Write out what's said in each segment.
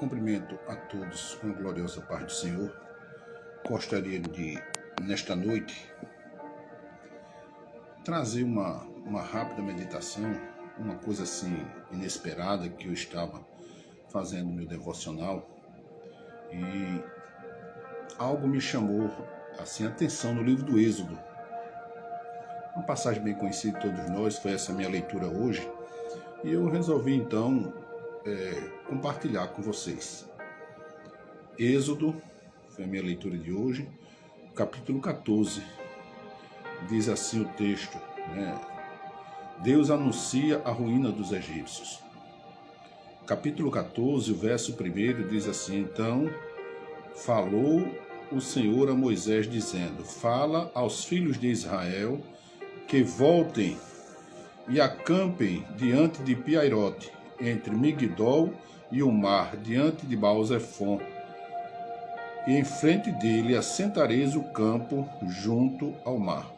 Cumprimento a todos com a gloriosa paz do Senhor. Gostaria de, nesta noite, trazer uma rápida meditação, uma coisa assim inesperada que eu estava fazendo meu devocional e algo me chamou assim a atenção no livro do Êxodo. Uma passagem bem conhecida de todos nós, foi essa minha leitura hoje, e eu resolvi então compartilhar com vocês. Êxodo, foi a minha leitura de hoje, capítulo 14, diz assim o texto, Deus anuncia a ruína dos egípcios. Capítulo 14, o verso 1 diz assim: Então falou o Senhor a Moisés dizendo: Fala aos filhos de Israel que voltem e acampem diante de Piairote, entre Migdol e o mar, diante de Baal-Zefon, e em frente dele assentareis o campo junto ao mar.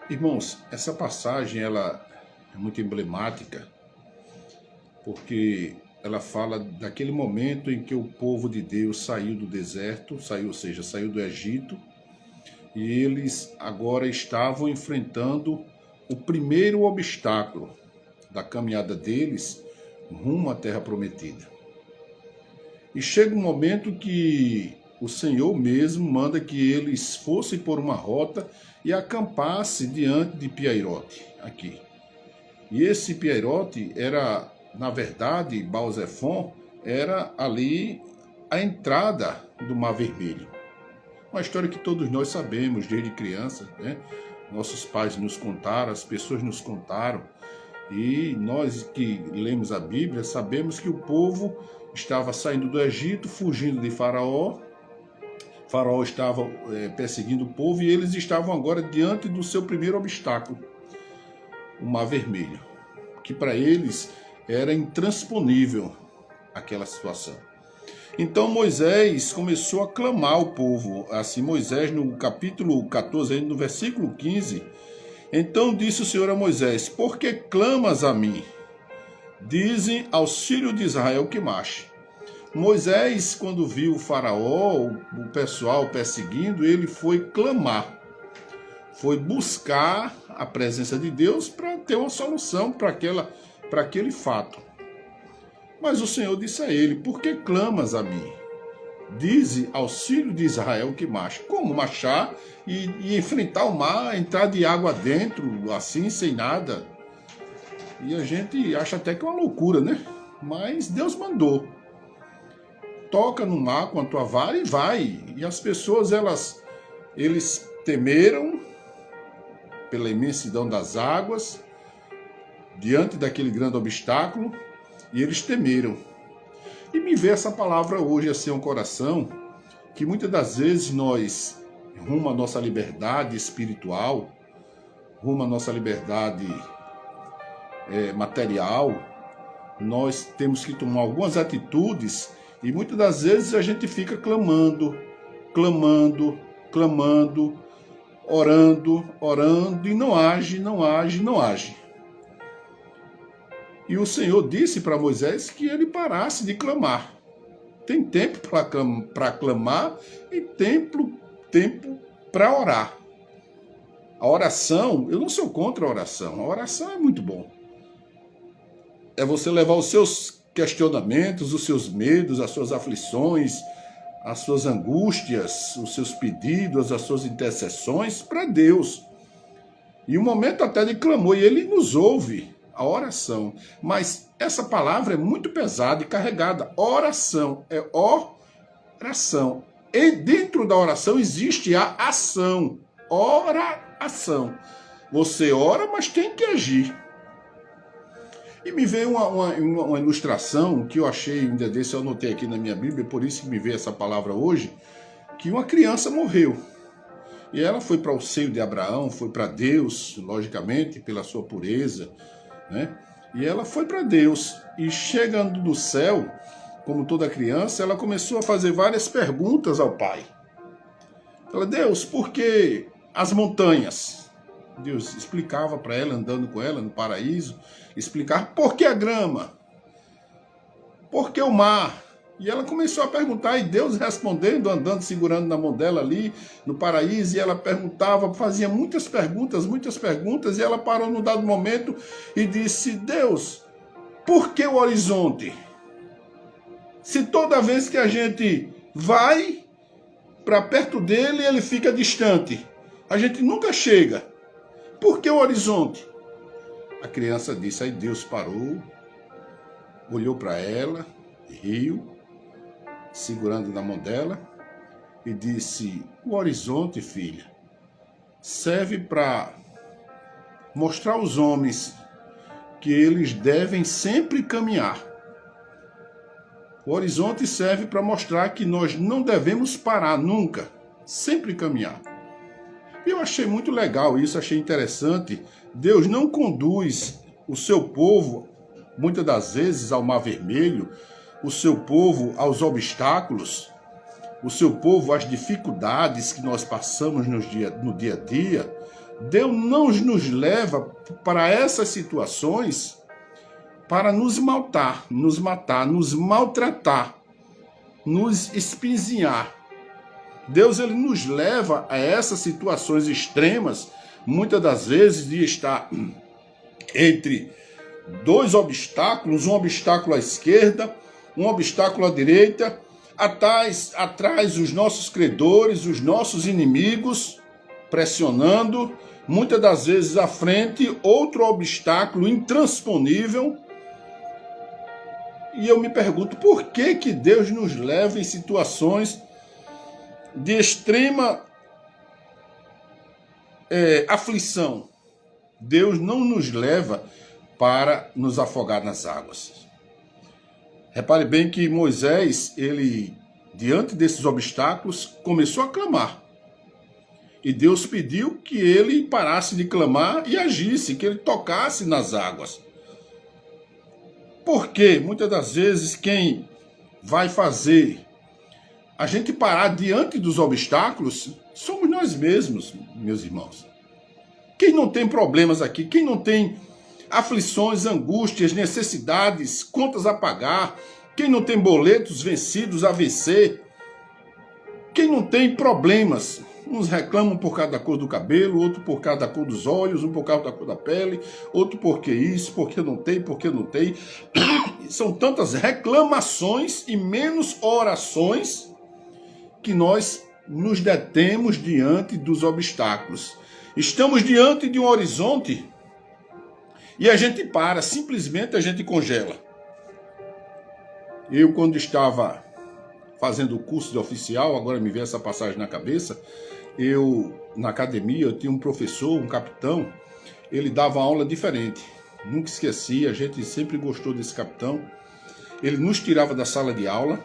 Irmãos, essa passagem ela é muito emblemática, porque ela fala daquele momento em que o povo de Deus saiu do deserto, saiu do Egito, e eles agora estavam enfrentando o primeiro obstáculo da caminhada deles rumo à Terra Prometida. E chega um momento que o Senhor mesmo manda que eles fossem por uma rota e acampassem diante de Piairote, aqui. E esse Piairote era, na verdade, Baal-Zefon, era ali a entrada do Mar Vermelho. Uma história que todos nós sabemos desde criança, Nossos pais nos contaram, as pessoas nos contaram, e nós que lemos a Bíblia sabemos que o povo estava saindo do Egito, fugindo de Faraó. Faraó estava perseguindo o povo e eles estavam agora diante do seu primeiro obstáculo, o Mar Vermelho, que para eles era intransponível aquela situação. Então Moisés começou a clamar ao povo. Assim, Moisés, no capítulo 14, no versículo 15, então disse o Senhor a Moisés: Por que clamas a mim? Dizem aos filhos de Israel que marche. Moisés, quando viu o faraó, o pessoal perseguindo, ele foi clamar, foi buscar a presença de Deus para ter uma solução para aquele fato. Mas o Senhor disse a ele: Por que clamas a mim? Dize aos filhos de Israel que marche. Como marchar e enfrentar o mar, entrar de água dentro, assim, sem nada? E a gente acha até que é uma loucura, Mas Deus mandou. Toca no mar com a tua vara e vai. E as pessoas, eles temeram pela imensidão das águas, diante daquele grande obstáculo, e eles temeram. E me veio essa palavra hoje assim ao coração, que muitas das vezes nós, rumo à nossa liberdade espiritual, rumo à nossa liberdade material, nós temos que tomar algumas atitudes e muitas das vezes a gente fica clamando, orando e não age. E o Senhor disse para Moisés que ele parasse de clamar. Tem tempo para clamar e tempo para orar. A oração, eu não sou contra a oração. A oração é muito bom. É você levar os seus questionamentos, os seus medos, as suas aflições, as suas angústias, os seus pedidos, as suas intercessões para Deus. E um momento até de clamor, e Ele nos ouve. A oração. Mas essa palavra é muito pesada e carregada. Oração é oração. E dentro da oração existe a ação. Oração. Você ora, mas tem que agir. E me veio uma ilustração que eu achei um dia desse, eu anotei aqui na minha Bíblia, por isso que me veio essa palavra hoje, que uma criança morreu. E ela foi para o seio de Abraão, foi para Deus, logicamente, pela sua pureza, E ela foi para Deus, e chegando no céu, como toda criança, ela começou a fazer várias perguntas ao pai. Ela: Deus, por que as montanhas? Deus explicava para ela, andando com ela no paraíso, explicava: por que a grama? por que o mar? E ela começou a perguntar, e Deus respondendo, andando, segurando na mão dela ali, no paraíso, e ela perguntava, fazia muitas perguntas, e ela parou num dado momento e disse, Deus, por que o horizonte? Se toda vez que a gente vai para perto dele, ele fica distante. A gente nunca chega. Por que o horizonte? A criança disse, aí Deus parou, olhou para ela, riu, segurando na mão dela, e disse, o horizonte, filha, serve para mostrar aos homens que eles devem sempre caminhar. O horizonte serve para mostrar que nós não devemos parar nunca, sempre caminhar. Eu achei muito legal isso, achei interessante. Deus não conduz o seu povo, muitas das vezes, ao Mar Vermelho, o seu povo aos obstáculos, o seu povo às dificuldades que nós passamos no dia a dia. Deus não nos leva para essas situações para nos matar, nos maltratar, nos espinzinhar. Deus ele nos leva a essas situações extremas, muitas das vezes de estar entre dois obstáculos, um obstáculo à esquerda, um obstáculo à direita, atrás os nossos credores, os nossos inimigos, pressionando, muitas das vezes à frente, outro obstáculo intransponível. E eu me pergunto, por que que Deus nos leva em situações de extrema aflição? Deus não nos leva para nos afogar nas águas. Repare bem que Moisés, ele, diante desses obstáculos, começou a clamar. E Deus pediu que ele parasse de clamar e agisse, que ele tocasse nas águas. Porque muitas das vezes quem vai fazer a gente parar diante dos obstáculos somos nós mesmos, meus irmãos. Quem não tem problemas aqui, quem não tem aflições, angústias, necessidades, contas a pagar, quem não tem boletos vencidos a vencer, quem não tem problemas, uns reclamam por causa da cor do cabelo, outro por causa da cor dos olhos, um por causa da cor da pele, outro porque isso, porque não tem. São tantas reclamações e menos orações que nós nos detemos diante dos obstáculos. Estamos diante de um horizonte e a gente para, simplesmente a gente congela. Eu, quando estava fazendo o curso de oficial, agora me veio essa passagem na cabeça, na academia, eu tinha um professor, um capitão, ele dava aula diferente. Nunca esqueci, a gente sempre gostou desse capitão. Ele nos tirava da sala de aula,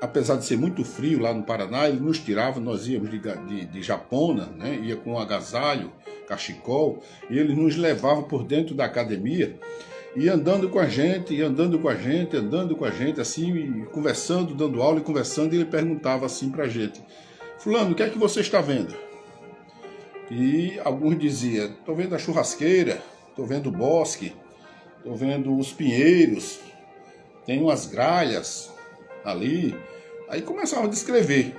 apesar de ser muito frio lá no Paraná, ele nos tirava, nós íamos de japona, né? Ia com agasalho, cachecol, e ele nos levava por dentro da academia, e andando com a gente, assim, e conversando, dando aula e conversando, e ele perguntava assim pra gente, fulano, o que é que você está vendo? E alguns diziam, estou vendo a churrasqueira, estou vendo o bosque, estou vendo os pinheiros, tem umas gralhas ali. Aí começava a descrever.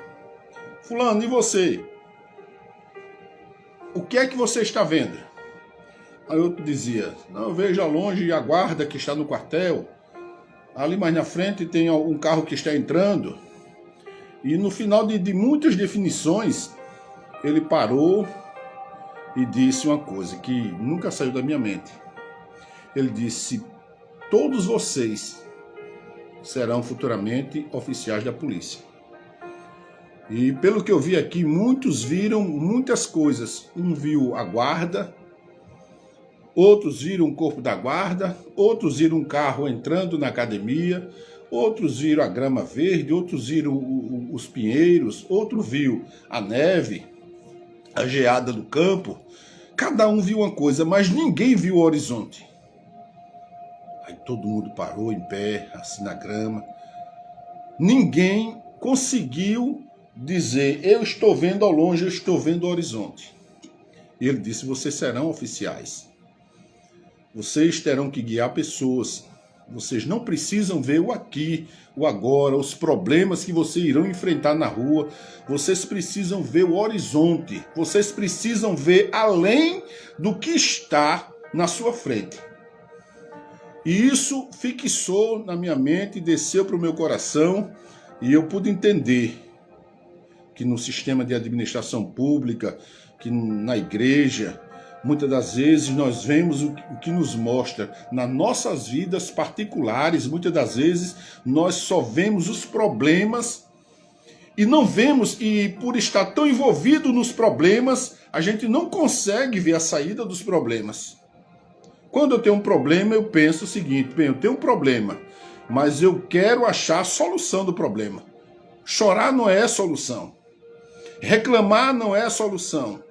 Fulano, e você? O que é que você está vendo? Aí outro dizia, não, eu vejo ao longe a guarda que está no quartel. Ali mais na frente tem um carro que está entrando. E no final de muitas definições, ele parou e disse uma coisa que nunca saiu da minha mente. Ele disse, todos vocês serão futuramente oficiais da polícia. E pelo que eu vi aqui, muitos viram muitas coisas. Um viu a guarda, outros viram o corpo da guarda, outros viram um carro entrando na academia, outros viram a grama verde, outros viram os pinheiros, outro viu a neve, a geada do campo. Cada um viu uma coisa, mas ninguém viu o horizonte. Aí todo mundo parou em pé, assim na grama. Ninguém conseguiu dizer, eu estou vendo ao longe, eu estou vendo o horizonte. E ele disse, vocês serão oficiais. Vocês terão que guiar pessoas. Vocês não precisam ver o aqui, o agora, os problemas que vocês irão enfrentar na rua. Vocês precisam ver o horizonte. Vocês precisam ver além do que está na sua frente. E isso fixou na minha mente, desceu para o meu coração, e eu pude entender que no sistema de administração pública, que na igreja, muitas das vezes nós vemos o que nos mostra nas nossas vidas particulares. Muitas das vezes nós só vemos os problemas e não vemos, e por estar tão envolvido nos problemas, a gente não consegue ver a saída dos problemas. Quando eu tenho um problema, eu penso o seguinte: bem, eu tenho um problema, mas eu quero achar a solução do problema. Chorar não é solução. Reclamar não é solução.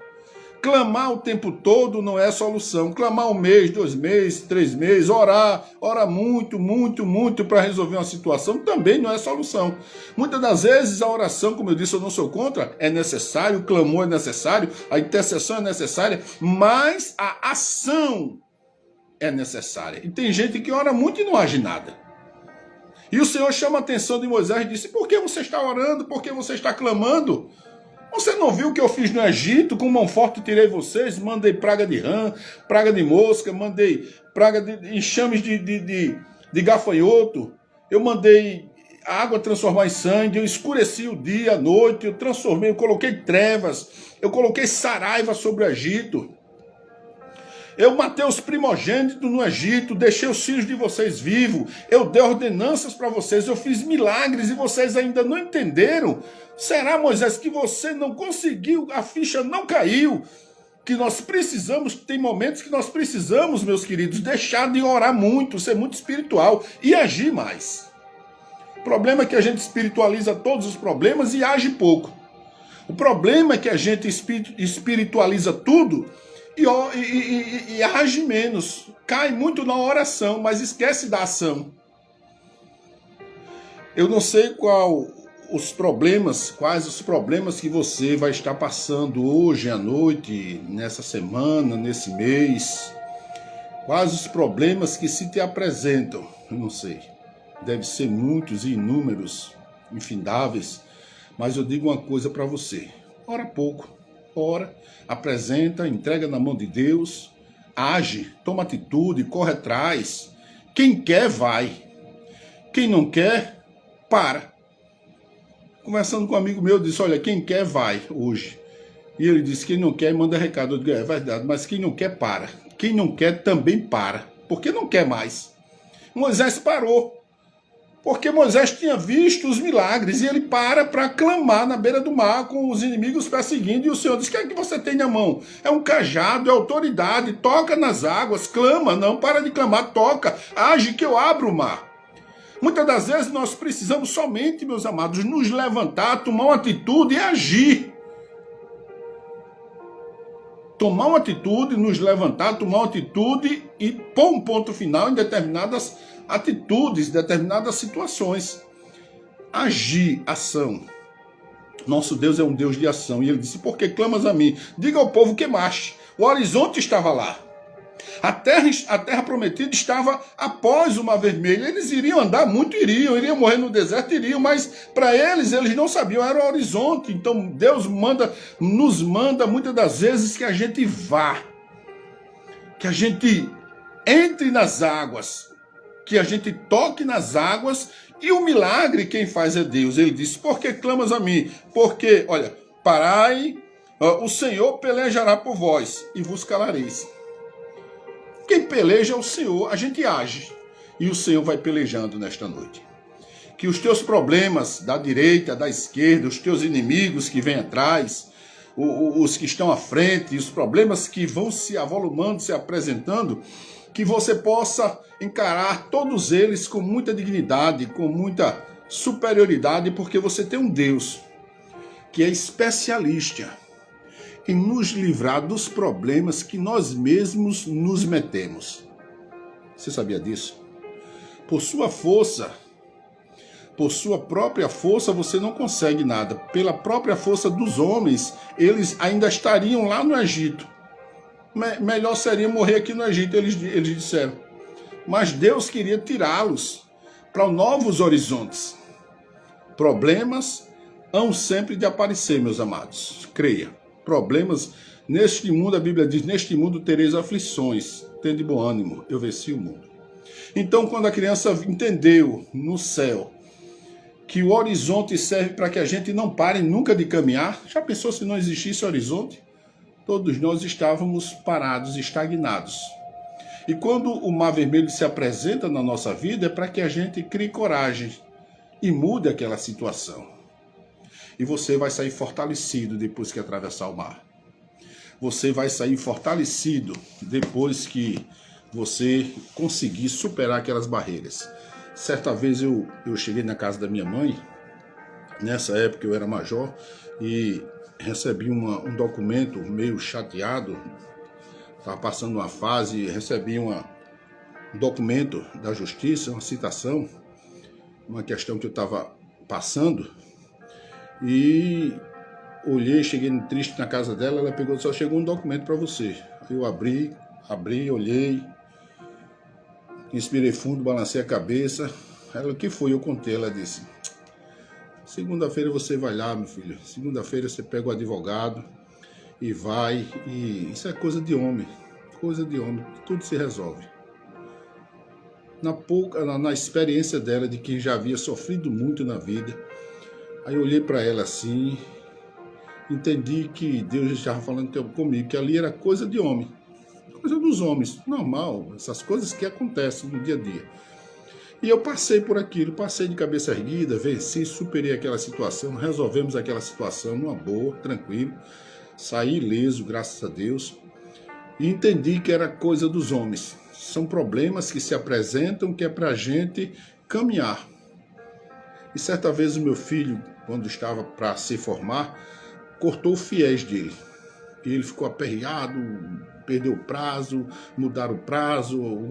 Clamar o tempo todo não é solução. Clamar 1 mês, 2 meses, 3 meses, orar muito, muito, muito para resolver uma situação também não é solução. Muitas das vezes a oração, como eu disse, eu não sou contra, é necessário, o clamor é necessário, a intercessão é necessária, mas a ação é necessária. E tem gente que ora muito e não age nada. E o Senhor chama a atenção de Moisés e disse: por que você está orando? Por que você está clamando? Você não viu o que eu fiz no Egito? Com mão forte tirei vocês, mandei praga de rã, praga de mosca, mandei praga de enxames de gafanhoto, eu mandei a água transformar em sangue, eu escureci o dia, a noite, eu transformei, eu coloquei trevas, eu coloquei saraiva sobre o Egito. Eu matei os primogênitos no Egito, deixei os filhos de vocês vivos, eu dei ordenanças para vocês, eu fiz milagres e vocês ainda não entenderam? Será, Moisés, que você não conseguiu, a ficha não caiu? Que nós precisamos, tem momentos que nós precisamos, meus queridos, deixar de orar muito, ser muito espiritual e agir mais. O problema é que a gente espiritualiza todos os problemas e age pouco. O problema é que a gente espiritualiza tudo e age menos, cai muito na oração, mas esquece da ação. Eu não sei quais os problemas que você vai estar passando hoje à noite, nessa semana, nesse mês. Quais os problemas que se te apresentam? Eu não sei. Deve ser muitos e inúmeros, infindáveis, mas eu digo uma coisa para você: ora pouco. Ora, apresenta, entrega na mão de Deus, age, toma atitude, corre atrás. Quem quer, vai. Quem não quer, para. Conversando com um amigo meu, eu disse: olha, quem quer, vai hoje. E ele disse: quem não quer, manda recado. Eu digo: é verdade, mas quem não quer, para. Quem não quer, também para. Porque não quer mais. Moisés parou. Porque Moisés tinha visto os milagres e ele para clamar na beira do mar com os inimigos perseguindo. E o Senhor diz: o que é que você tem na mão? É um cajado, é autoridade, toca nas águas, clama, não para de clamar, toca, age que eu abro o mar. Muitas das vezes nós precisamos somente, meus amados, nos levantar, tomar uma atitude e agir. Tomar uma atitude, nos levantar, tomar uma atitude e pôr um ponto final em determinadas atitudes, determinadas situações. Agir, ação. Nosso Deus é um Deus de ação. E ele disse: por que clamas a mim? Diga ao povo que marche. O horizonte estava lá. A terra prometida estava após o Mar Vermelho. Eles iriam andar muito, iriam morrer no deserto, mas para eles não sabiam, era o horizonte. Então Deus nos manda muitas das vezes que a gente vá, que a gente entre nas águas, que a gente toque nas águas, e o milagre quem faz é Deus. Ele disse: por que clamas a mim? Porque, olha, parai, o Senhor pelejará por vós e vos calareis. Quem peleja é o Senhor, a gente age. E o Senhor vai pelejando nesta noite. Que os teus problemas da direita, da esquerda, os teus inimigos que vêm atrás, os que estão à frente, os problemas que vão se avolumando, se apresentando, que você possa encarar todos eles com muita dignidade, com muita superioridade, porque você tem um Deus que é especialista em nos livrar dos problemas que nós mesmos nos metemos. Você sabia disso? Por sua força, por sua própria força, você não consegue nada. Pela própria força dos homens, eles ainda estariam lá no Egito. Melhor seria morrer aqui no Egito, eles disseram. mas Deus queria tirá-los para novos horizontes. Problemas hão sempre de aparecer, meus amados. Creia. Problemas neste mundo, a Bíblia diz, neste mundo tereis aflições. Tende bom ânimo, eu venci o mundo. Então, quando a criança entendeu no céu que o horizonte serve para que a gente não pare nunca de caminhar, já pensou se não existisse horizonte? Todos nós estávamos parados, estagnados. E quando o mar vermelho se apresenta na nossa vida, é para que a gente crie coragem e mude aquela situação. E você vai sair fortalecido depois que atravessar o mar. Você vai sair fortalecido depois que você conseguir superar aquelas barreiras. Certa vez eu cheguei na casa da minha mãe, nessa época eu era major, e recebi um documento meio chateado, estava passando uma fase, recebi um documento da justiça, uma citação, uma questão que eu estava passando, e olhei, cheguei triste na casa dela, ela pegou, só chegou um documento para você. Eu abri, olhei, inspirei fundo, balancei a cabeça. Ela, o que foi? Eu contei, ela disse, segunda-feira você vai lá, meu filho, segunda-feira você pega o advogado e vai, e isso é coisa de homem, tudo se resolve. Na experiência dela, de que já havia sofrido muito na vida, aí eu olhei para ela assim, entendi que Deus estava falando comigo, que ali era coisa de homem, coisa dos homens, normal, essas coisas que acontecem no dia a dia. E eu passei por aquilo, passei de cabeça erguida, venci, superei aquela situação, resolvemos aquela situação numa boa, tranquilo, saí ileso, graças a Deus, e entendi que era coisa dos homens. São problemas que se apresentam, que é para a gente caminhar. E certa vez o meu filho, quando estava para se formar, cortou o fiéis dele. E ele ficou aperreado, perdeu o prazo, mudaram o prazo, o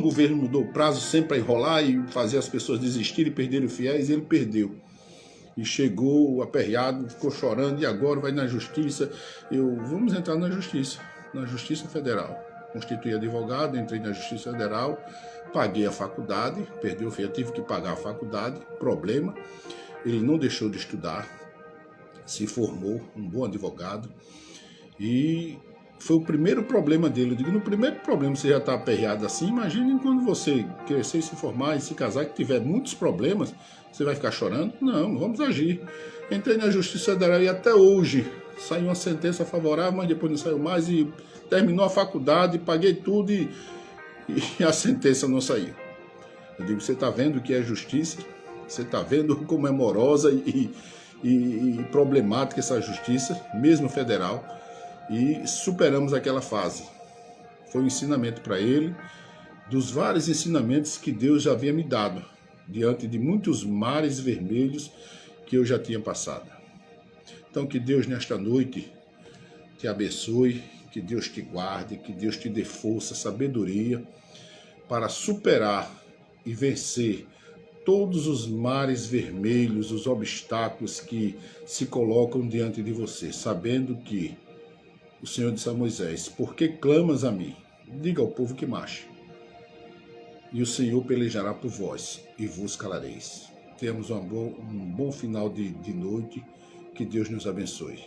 governo mudou o prazo sempre para enrolar e fazer as pessoas desistirem e perderem o fiéis, e ele perdeu. E chegou aperreado, ficou chorando, e agora vai na justiça. Vamos entrar na Justiça Federal. Constituí advogado, entrei na Justiça Federal, paguei a faculdade, perdeu o fiéis, tive que pagar a faculdade, problema, ele não deixou de estudar, se formou, um bom advogado, e foi o primeiro problema dele. Eu digo, no primeiro problema você já está aperreado assim, imagine quando você crescer, se formar e se casar, que tiver muitos problemas, você vai ficar chorando? Não, vamos agir. Entrei na Justiça Federal e até hoje saiu uma sentença favorável, mas depois não saiu mais, e terminou a faculdade, paguei tudo e a sentença não saiu. Eu digo, você está vendo o que é justiça? Você está vendo como é morosa e problemática essa justiça, mesmo federal, e superamos aquela fase. Foi um ensinamento para ele, dos vários ensinamentos que Deus já havia me dado, diante de muitos mares vermelhos que eu já tinha passado. Então que Deus nesta noite te abençoe, que Deus te guarde, que Deus te dê força, sabedoria para superar e vencer todos os mares vermelhos, os obstáculos que se colocam diante de você, sabendo que o Senhor disse a Moisés, por que clamas a mim? Diga ao povo que marche. E o Senhor pelejará por vós, e vos calareis. Temos um bom final de noite, que Deus nos abençoe.